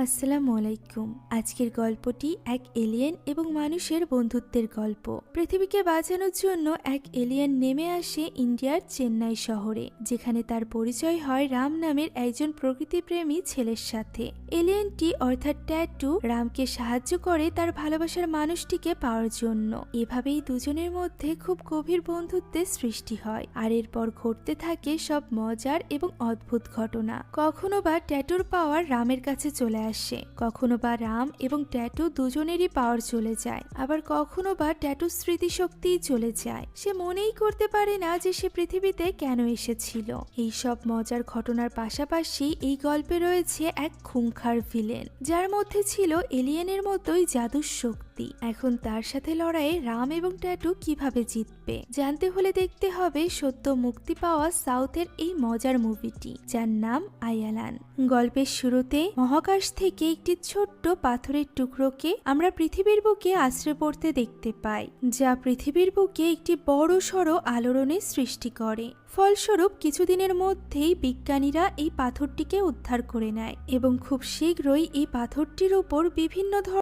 আসসালামু আলাইকুম। আজকের গল্পটি এক এলিয়েন এবং মানুষের বন্ধুত্বের গল্প। পৃথিবীকে বাঁচানোর জন্য এক এলিয়েন নেমে আসে ইন্ডিয়ার চেন্নাই শহরে, যেখানে তার পরিচয় হয় রাম নামের একজন প্রকৃতিপ্রেমী ছেলের সাথে। এলিয়েনটি অর্থাৎ ট্যাটু রামকে সাহায্য করে তার ভালোবাসার মানুষটিকে পাওয়ার জন্য। এভাবেই দুজনের মধ্যে খুব গভীর বন্ধুত্বের সৃষ্টি হয়, আর এরপর ঘটতে থাকে সব মজার এবং অদ্ভুত ঘটনা। কখনো বা ট্যাটুর পাওয়ার রামের কাছে চলে আসে, কখনো বা রাম এবং ট্যাটু দুজনেরই পাওয়ার চলে যায়, আবার কখনো বা ট্যাটুর স্মৃতিশক্তিই চলে যায়। সে মনেই করতে পারে না যে সে পৃথিবীতে কেন এসেছিল। এই সব মজার ঘটনার পাশাপাশি এই গল্পে রয়েছে এক খুংখার ভিলেন, যার মধ্যে ছিল এলিয়েনের মতোই জাদুর শক্তি। এখন তার সাথে লড়াইয়ে রাম এবং ট্যাটু কিভাবে জিতবে জানতে হলে দেখতে হবে সদ্য মুক্তি পাওয়া সাউথের এই মজার মুভিটি, যার নাম আয়ালান। গল্পের শুরুতে মহাকাশ থেকে একটি ছোট্ট পাথরের টুকরোকে আমরা পৃথিবীর বুকে আশ্রয় পড়তে দেখতে পাই, যা পৃথিবীর বুকে একটি বড় সড়ো আলোড়নের সৃষ্টি করে। ফলস্বরূপ কিছুদিনের মধ্যেই বিজ্ঞানীরা এই পাথরটিকে উদ্ধার করে নেয় এবং খুব শীঘ্রই এই পাথরটির উপর বিভিন্ন